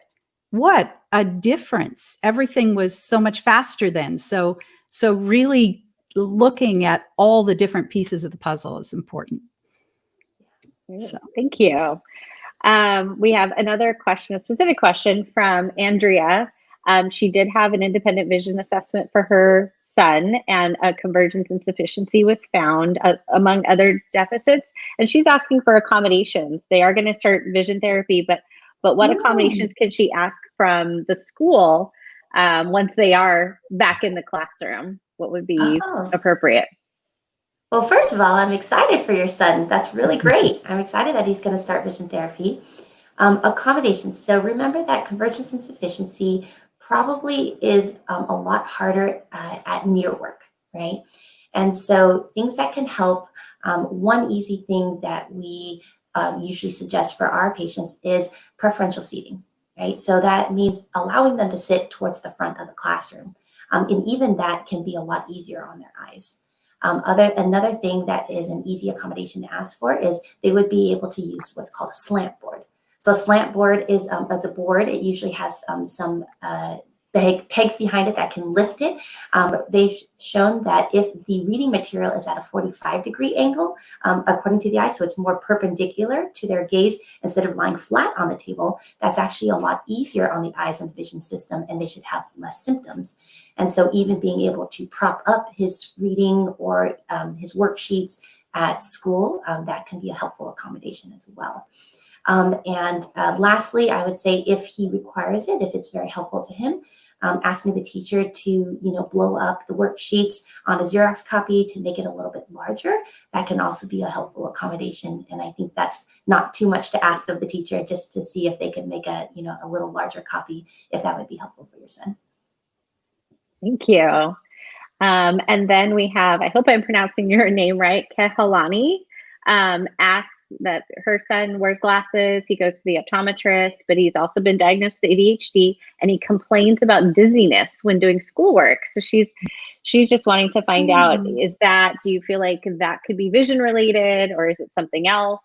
what a difference. Everything was so much faster then. So really looking at all the different pieces of the puzzle is important. So. Thank you. We have another question, a specific question from Andrea. She did have an independent vision assessment for her son, and a convergence insufficiency was found among other deficits. And she's asking for accommodations. They are going to start vision therapy, but what accommodations can she ask from the school once they are back in the classroom? What would be appropriate? Well, first of all, I'm excited for your son. That's really great. I'm excited that he's going to start vision therapy. Accommodations. So remember that convergence insufficiency probably is a lot harder at mirror work, right? And so things that can help, one easy thing that we usually suggest for our patients is preferential seating, right? So that means allowing them to sit towards the front of the classroom. And even that can be a lot easier on their eyes. Another thing that is an easy accommodation to ask for is they would be able to use what's called a slant board. So a slant board is as a board, it usually has some pegs behind it that can lift it. They've shown that if the reading material is at a 45-degree angle, according to the eye, so it's more perpendicular to their gaze instead of lying flat on the table, that's actually a lot easier on the eyes and the vision system, and they should have less symptoms. And so even being able to prop up his reading or his worksheets at school, that can be a helpful accommodation as well. And lastly, I would say if he requires it, if it's very helpful to him, asking the teacher to, blow up the worksheets on a Xerox copy to make it a little bit larger, that can also be a helpful accommodation. And I think that's not too much to ask of the teacher, just to see if they can make a little larger copy, if that would be helpful for your son. Thank you. And then we have, I hope I'm pronouncing your name right, Kehalani. Asks that her son wears glasses. He goes to the optometrist, but he's also been diagnosed with ADHD, and he complains about dizziness when doing schoolwork. So she's just wanting to find out, do you feel like that could be vision related, or is it something else?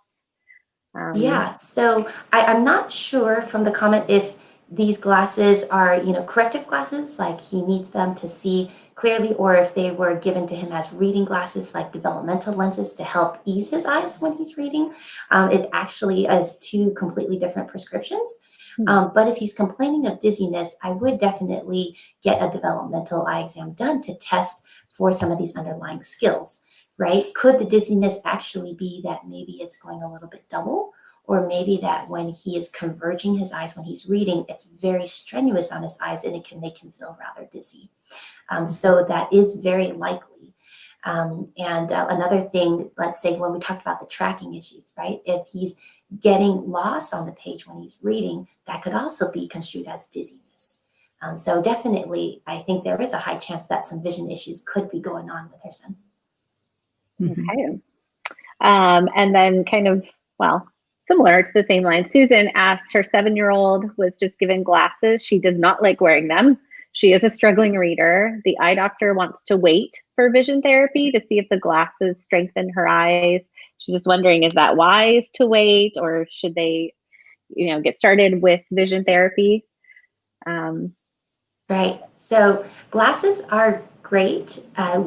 Yeah, so I'm not sure from the comment if these glasses are, corrective glasses, like he needs them to see clearly, or if they were given to him as reading glasses, like developmental lenses to help ease his eyes when he's reading. It actually is two completely different prescriptions. But if he's complaining of dizziness, I would definitely get a developmental eye exam done to test for some of these underlying skills, right? Could the dizziness actually be that maybe it's going a little bit double? Or maybe that when he is converging his eyes, when he's reading, it's very strenuous on his eyes and it can make him feel rather dizzy. So that is very likely. And another thing, let's say when we talked about the tracking issues, right? If he's getting lost on the page when he's reading, that could also be construed as dizziness. So definitely, I think there is a high chance that some vision issues could be going on with her son. Okay. And then kind of, similar to the same line, Susan asked, her 7-year-old was just given glasses. She does not like wearing them. She is a struggling reader. The eye doctor wants to wait for vision therapy to see if the glasses strengthen her eyes. She's just wondering, is that wise to wait, or should they, get started with vision therapy? Right. So glasses are great.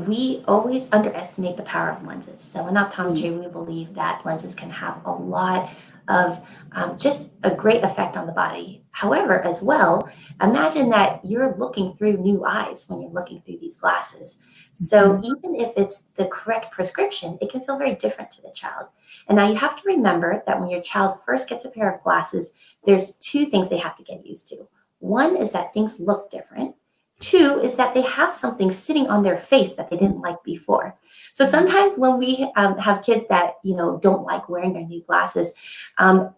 We always underestimate the power of lenses. So in optometry, we believe that lenses can have a lot of just a great effect on the body. However, as well, imagine that you're looking through new eyes when you're looking through these glasses. So even if it's the correct prescription, it can feel very different to the child. And now you have to remember that when your child first gets a pair of glasses, there's two things they have to get used to. One is that things look different. Two is that they have something sitting on their face that they didn't like before. So sometimes when we have kids that, don't like wearing their new glasses,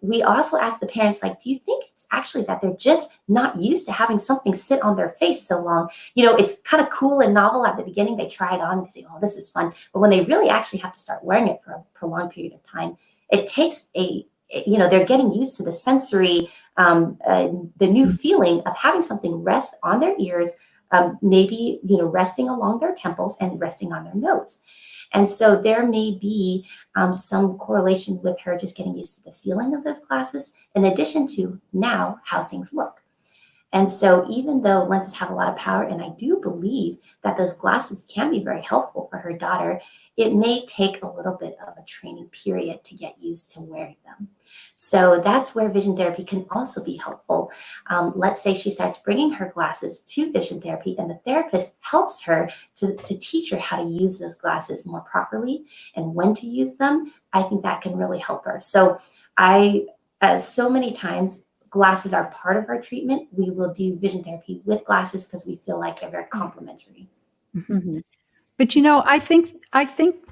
we also ask the parents, like, do you think it's actually that they're just not used to having something sit on their face so long? It's kind of cool and novel at the beginning. They try it on and they say, oh, this is fun. But when they really actually have to start wearing it for a prolonged period of time, it takes they're getting used to the sensory, the new feeling of having something rest on their ears, maybe, resting along their temples and resting on their nose. And so there may be some correlation with her just getting used to the feeling of those glasses, in addition to now how things look. And so even though lenses have a lot of power, and I do believe that those glasses can be very helpful for her daughter, it may take a little bit of a training period to get used to wearing them. So that's where vision therapy can also be helpful. Let's say she starts bringing her glasses to vision therapy, and the therapist helps her to teach her how to use those glasses more properly and when to use them. I think that can really help her. So so many times, glasses are part of our treatment. We will do vision therapy with glasses because we feel like they're very complementary. Mm-hmm. But I think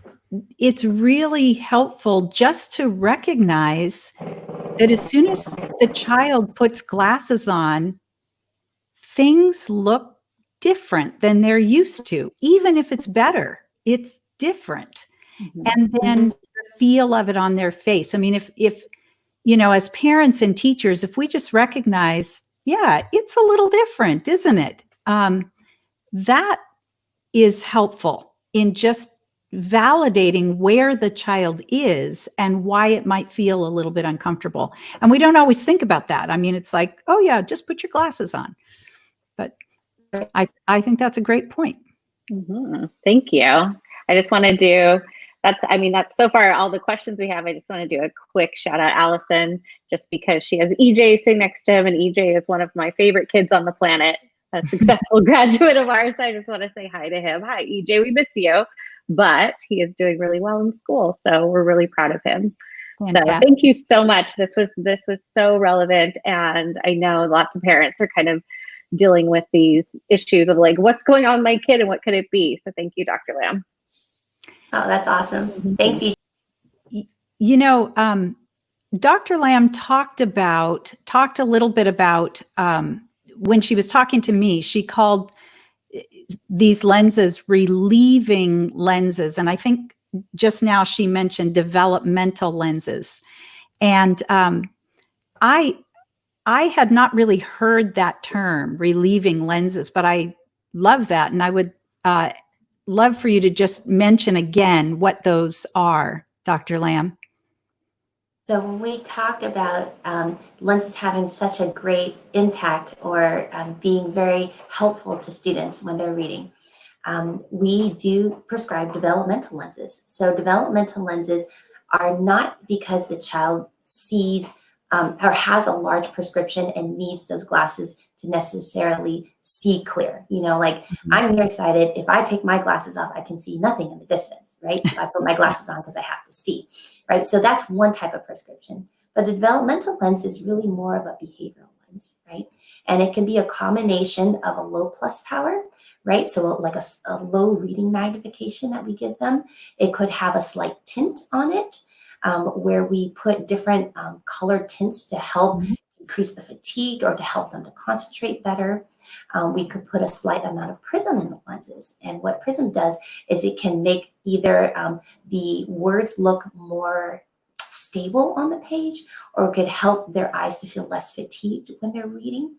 it's really helpful just to recognize that as soon as the child puts glasses on, things look different than they're used to. Even if it's better, it's different. Mm-hmm. And then the feel of it on their face. I mean, if as parents and teachers, if we just recognize, yeah, it's a little different, isn't it? That is helpful in just validating where the child is and why it might feel a little bit uncomfortable. And we don't always think about that. I mean, it's like, oh yeah, just put your glasses on. But I think that's a great point. Mm-hmm. Thank you. I just want to do that's so far all the questions we have. I just want to do a quick shout out Allison, just because she has EJ sitting next to him, and EJ is one of my favorite kids on the planet, a successful graduate of ours. So I just want to say hi to him. Hi, EJ, we miss you, but he is doing really well in school, so we're really proud of him. Fantastic. So thank you so much. This was so relevant, and I know lots of parents are kind of dealing with these issues of like, what's going on with my kid and what could it be? So thank you, Dr. Lam. Oh, that's awesome. Thanks, EJ. Dr. Lam talked a little bit about when she was talking to me, she called these lenses relieving lenses. And I think just now she mentioned developmental lenses. And I had not really heard that term, relieving lenses, but I love that. And I would love for you to just mention again what those are, Dr. Lam. So when we talk about lenses having such a great impact or being very helpful to students when they're reading, we do prescribe developmental lenses. So developmental lenses are not because the child sees or has a large prescription and needs those glasses to necessarily see clear. I'm nearsighted. If I take my glasses off, I can see nothing in the distance, right? So I put my glasses on because I have to see, right? So that's one type of prescription. But a developmental lens is really more of a behavioral lens, right? And it can be a combination of a low plus power, right? So like a low reading magnification that we give them. It could have a slight tint on it, where we put different color tints to help decrease the fatigue or to help them to concentrate better. We could put a slight amount of prism in the lenses. And what prism does is it can make either the words look more stable on the page, or it could help their eyes to feel less fatigued when they're reading.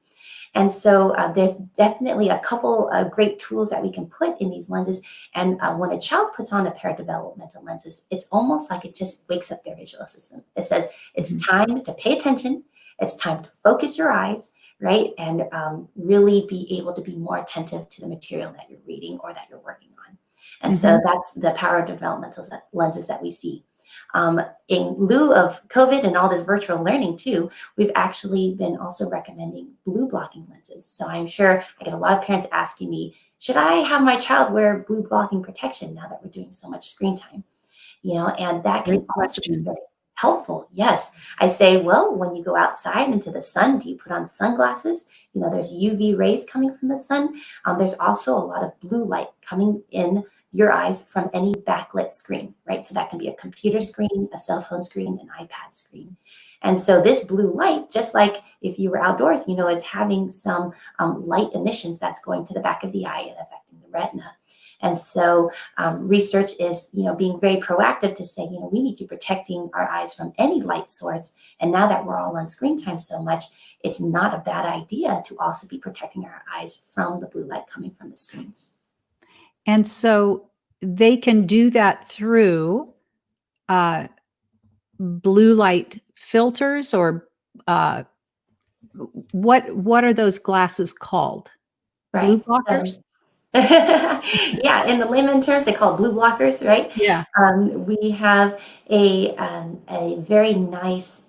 And so there's definitely a couple of great tools that we can put in these lenses. And when a child puts on a pair of developmental lenses, it's almost like it just wakes up their visual system. It says it's time to pay attention. It's time to focus your eyes, right? And really be able to be more attentive to the material that you're reading or that you're working on. And so that's the power of developmental lenses that we see. In lieu of COVID and all this virtual learning too, we've actually been also recommending blue blocking lenses. So I'm sure I get a lot of parents asking me, should I have my child wear blue blocking protection now that we're doing so much screen time? And that can also be very helpful. Yes. I say, well, when you go outside into the sun, do you put on sunglasses? There's UV rays coming from the sun. There's also a lot of blue light coming in your eyes from any backlit screen, right? So that can be a computer screen, a cell phone screen, an iPad screen. And so this blue light, just like if you were outdoors, is having some light emissions that's going to the back of the eye and affecting the retina. And so research is, being very proactive to say, we need to be protecting our eyes from any light source. And now that we're all on screen time so much, it's not a bad idea to also be protecting our eyes from the blue light coming from the screens. And so they can do that through blue light filters or what are those glasses called? Blue Right. blockers? Yeah, in the layman terms, they call blue blockers, right? Yeah. We have a very nice,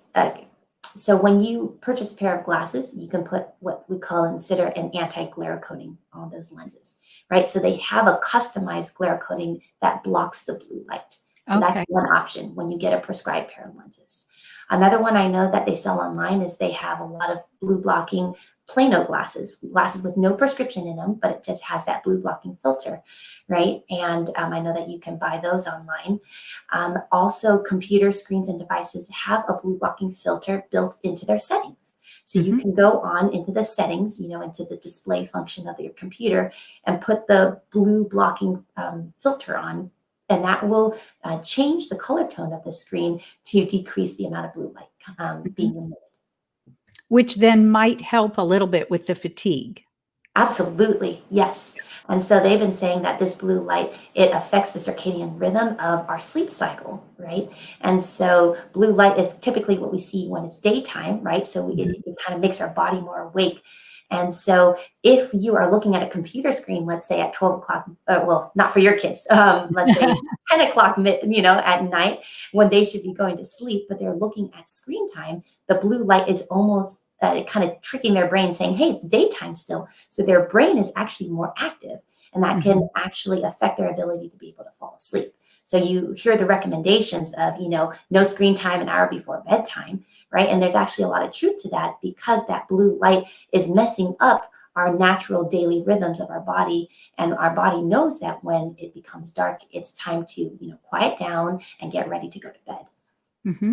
so when you purchase a pair of glasses, you can put what we consider an anti-glare coating on those lenses, right? So they have a customized glare coating that blocks the blue light. So that's Okay. one option when you get a prescribed pair of lenses. Another one I know that they sell online is they have a lot of blue blocking Plano glasses with no prescription in them, but it just has that blue blocking filter, right? And I know that you can buy those online. Also, computer screens and devices have a blue blocking filter built into their settings. So you can go on into the settings, into the display function of your computer and put the blue blocking filter on, and that will change the color tone of the screen to decrease the amount of blue light being emitted. Which then might help a little bit with the fatigue. Absolutely, yes. And so they've been saying that this blue light, it affects the circadian rhythm of our sleep cycle, right? And so blue light is typically what we see when it's daytime, right? So it kind of makes our body more awake. And so if you are looking at a computer screen, let's say at 12 o'clock, well, not for your kids, let's say 10 o'clock, at night when they should be going to sleep, but they're looking at screen time, the blue light is almost kind of tricking their brain saying, hey, it's daytime still. So their brain is actually more active, and that can actually affect their ability to be able to fall asleep. So you hear the recommendations of, no screen time an hour before bedtime, right? And there's actually a lot of truth to that, because that blue light is messing up our natural daily rhythms of our body. And our body knows that when it becomes dark, it's time to, quiet down and get ready to go to bed. Mm-hmm.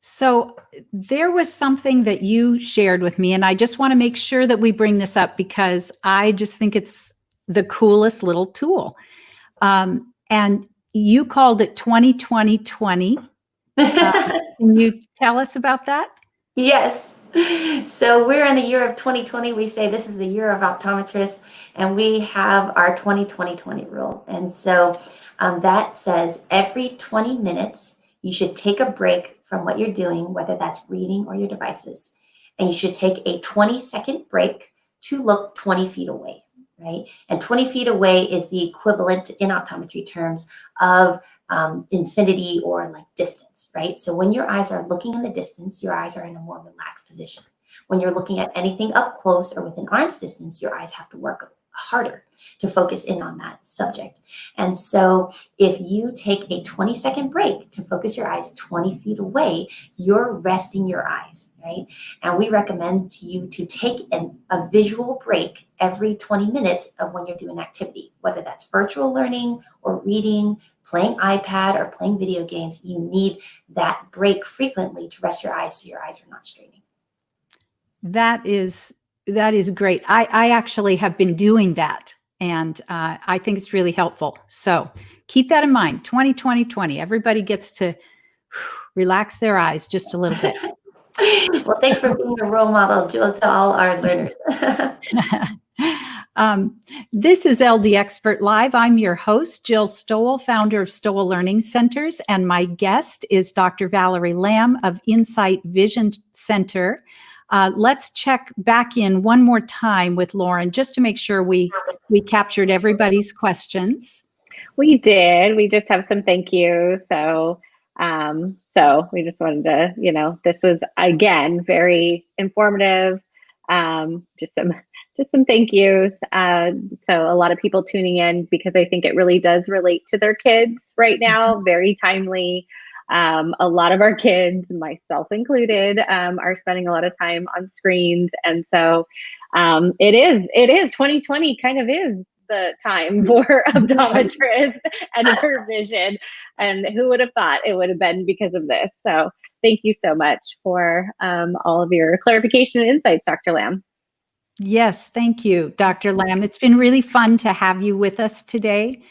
So there was something that you shared with me, and I just want to make sure that we bring this up because I just think it's the coolest little tool. And you called it 20-20-20. Can you tell us about that? Yes. So we're in the year of 2020. We say this is the year of optometrists, and we have our 20-20-20 rule. And so that says every 20 minutes, you should take a break from what you're doing, whether that's reading or your devices. And you should take a 20-second break to look 20 feet away, right? And 20 feet away is the equivalent in optometry terms of infinity or like distance, right? So when your eyes are looking in the distance, your eyes are in a more relaxed position. When you're looking at anything up close or within arm's distance, your eyes have to work harder to focus in on that subject. And so if you take a 20-second break to focus your eyes 20 feet away, you're resting your eyes, right? And we recommend to you to take a visual break every 20 minutes of when you're doing activity, whether that's virtual learning or reading, playing iPad or playing video games. You need that break frequently to rest your eyes so your eyes are not straining. That is great. I actually have been doing that, and I think it's really helpful. So keep that in mind. 20-20-20. Everybody gets to relax their eyes just a little bit. Well, thanks for being a role model, Jill, to all our learners. This is LD Expert Live. I'm your host, Jill Stowell, founder of Stowell Learning Centers, and my guest is Dr. Valerie Lam of Insight Vision Center. Let's check back in one more time with Lauren just to make sure we captured everybody's questions. We did. We just have some thank yous. So we just wanted to, this was again very informative. Just some thank yous. So a lot of people tuning in because I think it really does relate to their kids right now. Very timely. A lot of our kids, myself included, are spending a lot of time on screens. And so it is 2020 kind of is the time for optometrists and for vision. And who would have thought it would have been because of this? So thank you so much for all of your clarification and insights, Dr. Lam. Yes, thank you, Dr. Lam. It's been really fun to have you with us today.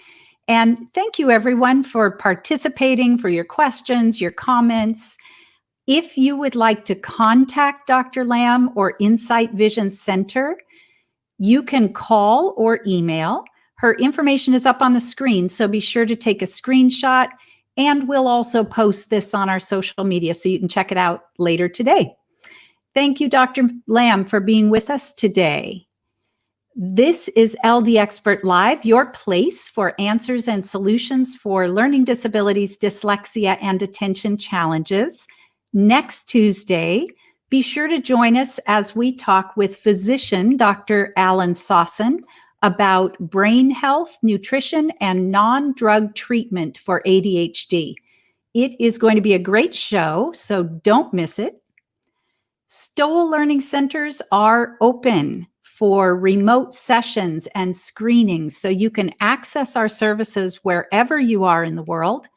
And thank you, everyone, for participating, for your questions, your comments. If you would like to contact Dr. Lam or Insight Vision Center, you can call or email. Her information is up on the screen, so be sure to take a screenshot, and we'll also post this on our social media so you can check it out later today. Thank you, Dr. Lam, for being with us today. This is LD Expert Live, your place for answers and solutions for learning disabilities, dyslexia, and attention challenges. Next Tuesday, be sure to join us as we talk with physician Dr. Alan Sawson about brain health, nutrition, and non-drug treatment for ADHD. It is going to be a great show, so don't miss it. Stowell Learning Centers are open for remote sessions and screenings, so you can access our services wherever you are in the world.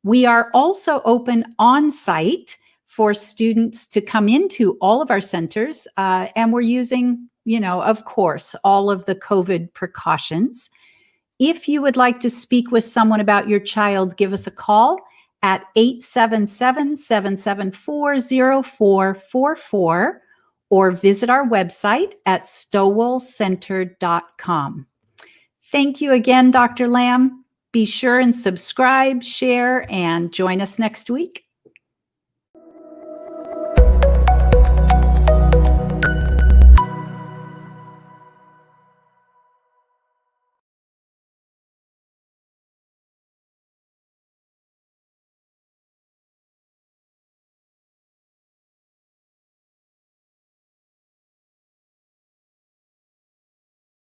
We are also open on-site for students to come into all of our centers, and we're using, of course, all of the COVID precautions. If you would like to speak with someone about your child, give us a call at 877-774-0444 or visit our website at stowellcenter.com. Thank you again, Dr. Lam. Be sure and subscribe, share, and join us next week.